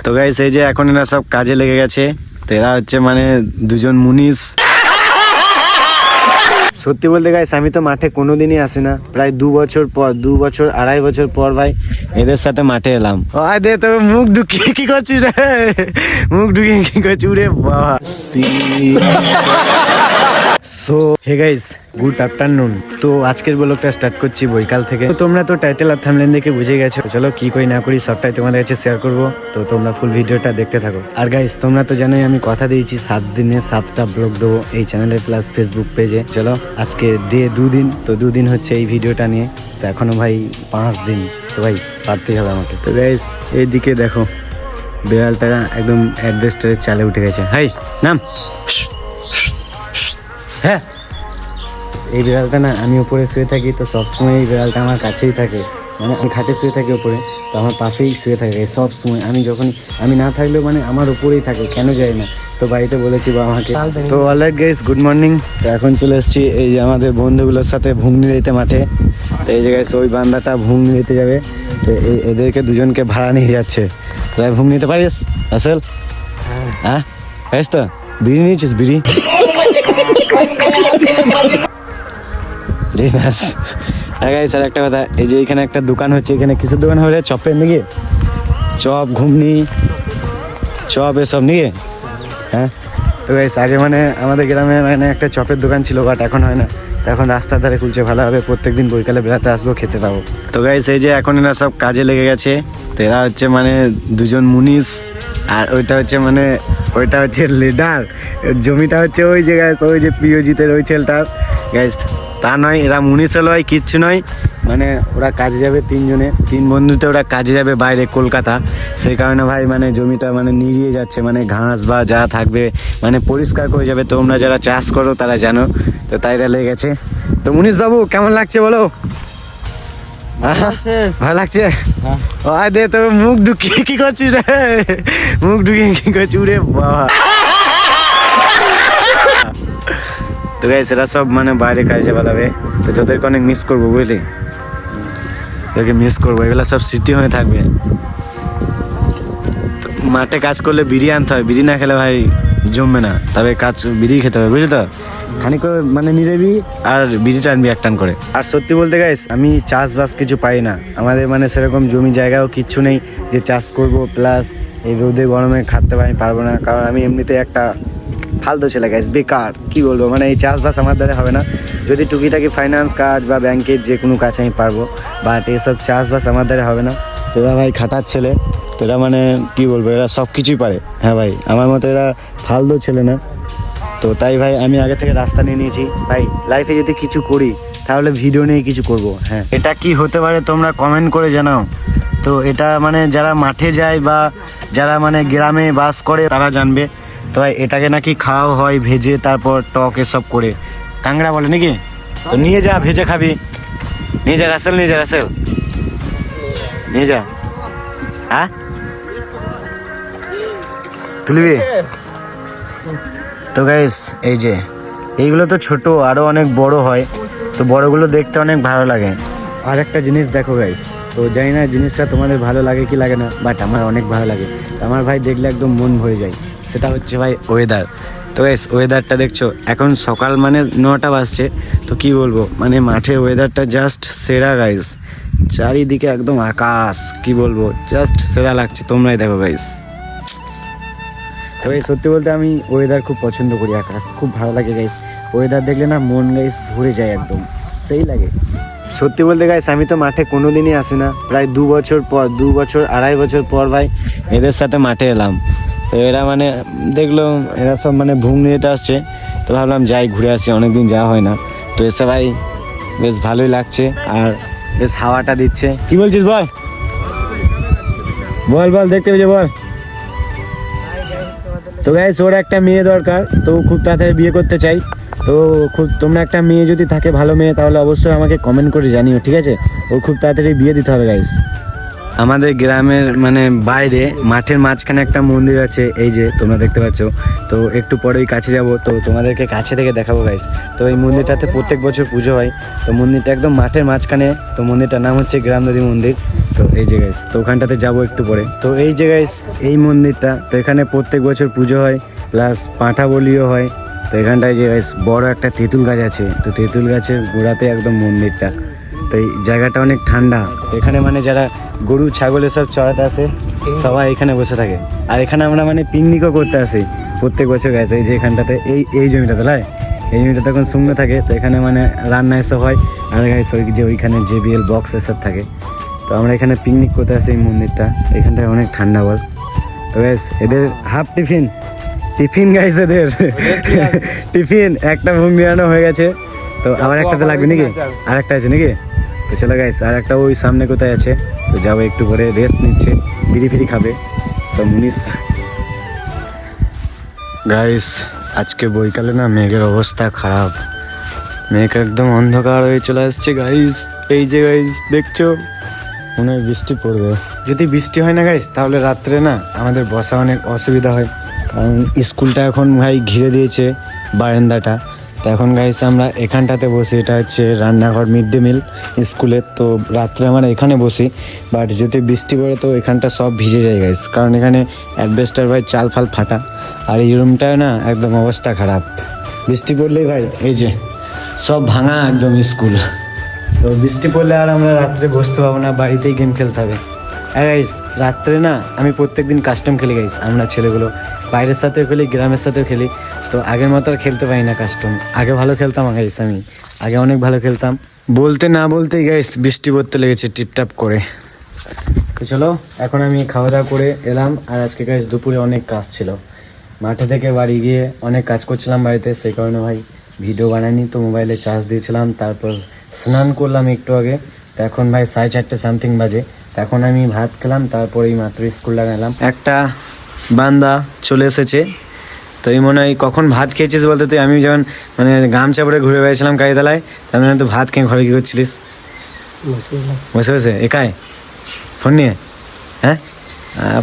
তো গাইস এই যে এখন এরা সব কাজে লেগে গেছে। তো এরা হচ্ছে মানে দুজন মুনিশ। সত্যি বলতে গাইস আমি তো মাঠে কোনোদিনই আসি না, প্রায় 2 বছর পর, 2 বছর 2.5 বছর পর ভাই এদের সাথে মাঠে এলাম। আয় দে তোর মুখ ঢুকিয়ে কি করছিস রে, মুখ ঢুকিয়ে কি করছিস রে বাবা। So hey guys good afternoon. তো আজকের ব্লগটা স্টার্ট করছি বৈকাল থেকে। তো তোমরা তো টাইটেল আর থাম্বনেল দেখে বুঝে গেছো, চলো কি করি না করি সবটাই তোমাদের কাছে শেয়ার করব। তো তোমরা ফুল ভিডিওটা দেখতে থাকো। আর গাইস তোমরা তো জানোই আমি কথা দিয়েছি 7 দিনে 7টা ব্লগ দেবো এই চ্যানেলে প্লাস ফেসবুক পেজে। চলো আজকে ডে 2 দিন, তো 2 দিন হচ্ছে এই ভিডিওটা নিয়ে। তো এখনো ভাই 5 দিন, তো ভাই পারতেই হবে আমাকে। তো গাইস এইদিকে দেখো বিড়ালটা একদম অ্যাডভেস্টারের চালে উঠে গেছে। হাই নাম। হ্যাঁ এই বিড়ালটা না আমি উপরে শুয়ে থাকি, তো সবসময় এই বিড়ালটা আমার কাছেই থাকে। মানে আমি খাটে শুয়ে থাকি উপরে, তো আমার পাশেই শুয়ে থাকে সব সময়। আমি যখন আমি না থাকলেও মানে আমার উপরেই থাকে, কেন যায় না। তো বাড়িতে বলেছি বা আমাকে। তো অলরাইট গাইস গুড মর্নিং। তো এখন চলে এসেছি এই যে আমাদের বন্ধুগুলোর সাথে ভুংনি দিতে মাঠে। তো এই যে গাইস ওই বান্দাটা ভুংনি দিতে যাবে, তো এদেরকে দুজনকে ভাড়া নিয়ে যাচ্ছে। তাই ভুংনি নিতে পারিস আসল? হ্যাঁ পারিস তো? বিড়ি নিয়েছিস? বিড়ি স্যার একটা কথা, এই যে এখানে একটা দোকান হচ্ছে, এখানে কিসের দোকান হবে? চপের নাকি? চপ ঘুগনি চপ এসব নাকি? হ্যাঁ তো গাইস আগে মানে আমাদের গ্রামে মানে একটা চপের দোকান ছিল, বাট এখন হয় না। তো এখন রাস্তার ধারে খুলছে, ভালোভাবে প্রত্যেকদিন বৈকালে বেড়াতে আসবো, খেতে পাবো। তো গাইস এই যে এখন এরা সব কাজে লেগে গেছে। তো এরা হচ্ছে মানে দুজন মুনিশ, আর ওইটা হচ্ছে লিডার। জমিটা হচ্ছে ওই যে গাইস ওই যে প্রিয়জিতের ওই ছেলেটার। গাইস তা নয়, এরা মুনিশ হলো কিচ্ছু নয়, মানে ওরা কাজে যাবে 3 জনে, 3 বন্ধুতে ওরা কাজে যাবে বাইরে কলকাতা। সেই কারণে ভাই মানে জমিটা মানে নিড়িয়ে যাচ্ছে, মানে ঘাস বা যা থাকবে মানে পরিষ্কার করে যাবে। তোমরা যারা চাষ করো তারা জানো। তো তাইরা লেগে গেছে। তো মুনিশ বাবু কেমন লাগছে বলো? ভালো লাগছে? আয় দে তোর মুখ ঢুকিয়ে কি করছিস রে, মুখ ঢুকিয়ে কি করছিস রে বাবা। তো গাইস এরা সব মানে বাইরে কাজে বেড়াবে। তো তোদেরকে অনেক মিস করবো বুঝলি, তোকে মিস করবো, এগুলো সব স্মৃতি হয়ে থাকবে। তো মাঠে কাজ করলে বিড়ি আনতে হয়, বিড়ি না খেলে ভাই জমবে না, তবে বিড়ি খেতে হবে বুঝলি তো। খানিক করে মানে নিরেবি আর বিড়িটা আনবি এক টান করে। আর সত্যি বলতে গাইস আমি চাষবাস কিছু পাই না, আমাদের মানে সেরকম জমি জায়গাও কিচ্ছু নেই যে চাষ করব, প্লাস এই রোদে গরমে খাটতে পারবো না, কারণ আমি এমনিতে একটা ফালতু ছেলে গাইস, বেকার কি বলবো। মানে এই চাষবাস আমার দ্বারা হবে না, যদি টুকিটাকি ফাইন্যান্স কাজ বা ব্যাংকের যে কোনো কাজ আমি পারবো, বাট এসব চাষবাস আমার দ্বারা হবে না। তোরা ভাই খাটার ছেলে, তোরা মানে কি বলবো, এরা সব কিছুই পারে। হ্যাঁ ভাই আমার মতো এরা ফালতু ছেলে না। তো তাই ভাই আমি আগে থেকে রাস্তা নিয়ে নিয়েছি ভাই, লাইফে যদি কিছু করি তাহলে ভিডিও নিয়ে কিছু করব। হ্যাঁ এটা কি হতে পারে তোমরা কমেন্ট করে জানাও। তো এটা মানে যারা মাঠে যায় বা যারা মানে গ্রামে বাস করে তারা জানবে। তো ভাই এটাকে নাকি খাওয়া হয় ভেজে, তারপর টক এসব করে, কাংড়া বলে নাকি। তো নিয়ে যা ভেজে খাবি, নিয়ে যা রাসেল, নিয়ে যা রাসেল, নিয়ে যা। হ্যাঁ তুলবি? তো গাইস এই যে এইগুলো তো ছোট, আরো অনেক বড় হয়, তো বড়গুলো দেখতে অনেক ভালো লাগে। আর একটা জিনিস দেখো গাইস, তো জানি না জিনিসটা তোমাদের ভালো লাগে কি লাগে না, বাট আমার অনেক ভালো লাগে। আমার ভাই দেখলে একদম মন ভরে যায়, সেটা হচ্ছে ভাই ওয়েদার। তো গাইস ওয়েদারটা দেখছো, এখন সকাল মানে 9টা বাজছে। তো কি বলবো, মানে মাঠের ওয়েদারটা জাস্ট সেরা গাইস, চারিদিকে একদম আকাশ, কি বলবো জাস্ট সেরা লাগছে। তোমরাই দেখো গাইস। তো এই সত্যি বলতে আমি ওয়েদার খুব পছন্দ করি, আকাশ খুব ভালো লাগে গাইস। ওয়েদার দেখলে না মন গাইস ভরে যায়, একদম সেই লাগে। সত্যি বলতে গাইস আমি তো মাঠে কোনোদিনই আসি না, প্রায় 2 বছর পর, 2 বছর 2.5 বছর পর ভাই এদের সাথে মাঠে এলাম। তো এরা মানে দেখলো এরা সব মানে ভুংনি দিতে আসছে, তো ভাবলাম যাই ঘুরে আসি, অনেকদিন যাওয়া হয় না। তো এসে ভাই বেশ ভালোই লাগছে, আর বেশ হাওয়াটা দিচ্ছে। কি বলছিস বল, বল বল দেখতে পেয়েছে বল। তো গাইস ওর একটা মেয়ে দরকার, তো খুব তাড়াতাড়ি বিয়ে করতে চাই। তো খুব তোমরা একটা মেয়ে যদি থাকে ভালো মেয়ে, তাহলে অবশ্যই আমাকে কমেন্ট করে জানিও, ঠিক আছে? ওর খুব তাড়াতাড়ি বিয়ে দিতে হবে গাইস। আমাদের গ্রামের মানে বাইরে মাঠের মাঝখানে একটা মন্দির আছে, এই যে তোমরা দেখতে পাচ্ছ। তো একটু পরেই কাছে যাব, তো তোমাদেরকে কাছে থেকে দেখাবো গাইস। তো এই মন্দিরটাতে প্রত্যেক বছর পুজো হয়। তো মন্দিরটা একদম মাঠের মাঝখানে, তো মন্দিরটার নাম হচ্ছে গ্রামদেবী মন্দির। তো এই যে গাইস, তো ওখানটাতে যাবো একটু পরে। তো এই যে গাইস এই মন্দিরটা, তো এখানে প্রত্যেক বছর পুজো হয়, প্লাস পাঁঠা বলিও হয়। তো এখানটায় যে গাইস বড় একটা তেঁতুল গাছ আছে, তো তেঁতুল গাছের গোড়াতে একদম মন্দিরটা। তো এই জায়গাটা অনেক ঠান্ডা, এখানে মানে যারা গরু ছাগল এসব চড়াতে আসে সবাই এখানে বসে থাকে। আর এখানে আমরা মানে পিকনিকও করতে আসি প্রত্যেক বছর গেছে। এই যে এখানটাতে এই জমিটাতে লাই, এই জমিটা তখন শুকনো থাকে, তো এখানে মানে রান্না এসব হয়। আর গাইস ওই যে ওইখানে JBL বক্স এসব থাকে, তো আমরা এখানে পিকনিক করতে আসি। এই মন্দিরটা এখানটায় অনেক ঠান্ডা বল। তো গাইস এদের হাফ টিফিন গাইস, এদের টিফিন একটা ঘুম বেরানো হয়ে গেছে, তো আবার একটাতে লাগবে নাকি? আর একটা আছে নাকি? তো চলো গাইস, আর একটা ওই সামনে কোথায় আছে, তো যাবো একটু পরে। রেস্ট নিচ্ছে, বিড়ি ফিরি খাবে সব মুনিশ। গাইস আজকে বৈকালে না মেঘের অবস্থা খারাপ, মেঘ একদম অন্ধকার হয়ে চলে আসছে গাইস। এই যে গাইস দেখছো, মনে হয় বৃষ্টি পড়বে। যদি বৃষ্টি হয় না গাইস, তাহলে রাত্রে না আমাদের বসা অনেক অসুবিধা হয়, কারণ স্কুলটা এখন ভাই ঘিরে দিয়েছে বারান্দাটা। তো এখন গাইস আমরা এখানটাতে বসি, এটা হচ্ছে রান্নাঘর, মিড ডে মিল স্কুলের। তো রাত্রে আমরা এখানে বসি, বাট যদি বৃষ্টি পড়ে তো এখানটা সব ভিজে যায় গাইস, কারণ এখানে অ্যাডভেস্টার ভাই চাল ফাল ফাটা। আর এই রুমটায় না একদম অবস্থা খারাপ, বৃষ্টি পড়লেই ভাই এই যে সব ভাঙা একদম স্কুল। তো বৃষ্টি পড়লে আর আমরা রাত্রে বসতে পারবো না, বাড়িতেই গেম খেলতে হবে। আর গাইস রাত্রে না আমি প্রত্যেকদিন কাস্টম খেলি গাইস, আমরা ছেলেগুলো বাইরের সাথেও খেলি, গ্রামের সাথেও খেলি। তো আগের মতো আর খেলতে পারি না কাস্টম, আগে ভালো খেলতাম গাইস, আমি আগে অনেক ভালো খেলতাম। বলতে না বলতেই গাইস বৃষ্টি পড়তে লেগেছে টিপটাপ করে। তো চলো এখন আমি খাওয়া দাওয়া করে এলাম। আর আজকে গাইস দুপুরে অনেক কাজ ছিল, মাঠে থেকে বাড়ি গিয়ে অনেক কাজ করছিলাম বাড়িতে, সেই কারণে ভাই ভিডিও বানাইনি। তো মোবাইলে চার্জ দিয়েছিলাম, তারপর স্নান করলাম একটু আগে। তো এখন ভাই 4:30 সামথিং বাজে। তো এখন আমি ভাত খেলাম, তারপরেই মাত্র স্কুল লাগালাম। একটা বান্দা চলে এসেছে, তো এই মনে হয় কখন ভাত খেয়েছিস বলতে, তুই আমি যখন মানে গামছা পরে ঘুরে বেড়াচ্ছিলাম কালীতলায়, তার মানে তুই ভাত খেয়ে ঘরে কী করছিলিস? বসে বসে একাই ফোন নিয়ে? হ্যাঁ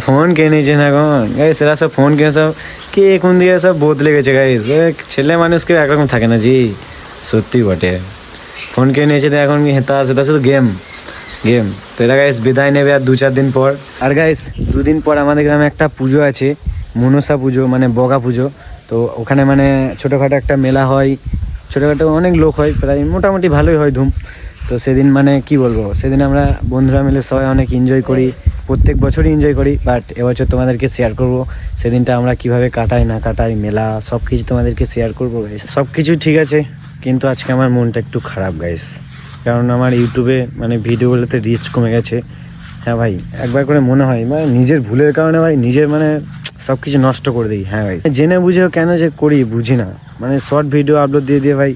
ফোন কে নিয়েছে না এখন গাইস, এরা সব ফোন কিনে সব কে কোন দিকে সব বদলে গেছে গাইস। ছেলে মানুষকে একরকম থাকে না জি, সত্যি বটে। ফোন কে নিয়েছে তো এখন হেতা আছে, তা শুধু গেম। তো এরা গাইস বিদায় নেবে আর 2-4 দিন পর। আর গাইস 2 দিন পর আমাদের গ্রামে একটা পুজো আছে, মনসা পুজো, মানে বগা পুজো। তো ওখানে মানে ছোটোখাটো একটা মেলা হয়, ছোটোখাটো অনেক লোক হয়, প্রায় মোটামুটি ভালোই হয় ধুম। তো সেদিন মানে কি বলবো, সেদিন আমরা বন্ধুরা মিলে সবাই অনেক এনজয় করি, প্রত্যেক বছরই এনজয় করি। বাট এবছর তোমাদেরকে শেয়ার করব সেদিনটা আমরা কিভাবে কাটাই না কাটাই, মেলা সব কিছু তোমাদেরকে শেয়ার করবো গাইস। সব কিছু ঠিক আছে, কিন্তু আজকে আমার মনটা একটু খারাপ গাইস, কারণ আমার ইউটিউবে মানে ভিডিওগুলোতে রিচ কমে গেছে। হ্যাঁ ভাই, একবার করে মনে হয় মানে নিজের ভুলের কারণে ভাই নিজের মানে সব কিছু নষ্ট করে দিই। হ্যাঁ ভাই, জেনে বুঝেও কেন যে করি বুঝি না, মানে শর্ট ভিডিও আপলোড দিয়ে ভাই,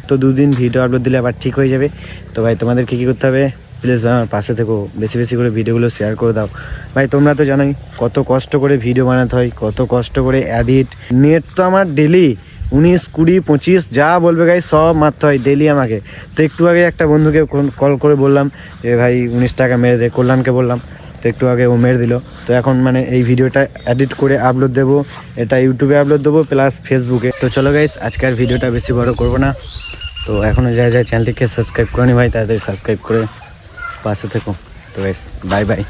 তো 2 দিন ভিডিও আপলোড দিলে আবার ঠিক হয়ে যাবে। তো ভাই তোমাদেরকে কী করতে হবে, প্লিজ ভাই আমার পাশে থেকো, বেশি বেশি করে ভিডিওগুলো শেয়ার করে দাও ভাই। তোমরা তো জানোই কত কষ্ট করে ভিডিও বানাতে হয়, কত কষ্ট করে এডিট, নেট তো আমার ডেলি 19, 20, 25 যা বলবে গাই সব মারতে হয় ডেলি আমাকে। তো একটু আগে একটা বন্ধুকে কল করে বললাম যে ভাই 19 টাকা মেরে দে, কল্যাণকে বললাম, তো একটু আগে ও মেরে দিল। তো এখন মানে এই ভিডিওটা এডিট করে আপলোড দেবো, এটা ইউটিউবে আপলোড দেবো প্লাস ফেসবুকে। তো চলো গাইস আজকের ভিডিওটা বেশি বড় করবো না, তো এখনও যায় চ্যানেলটিকে সাবস্ক্রাইব করে নি ভাই, তাড়াতাড়ি সাবস্ক্রাইব করে পাশে থেকো। তো গাইস বাই বাই।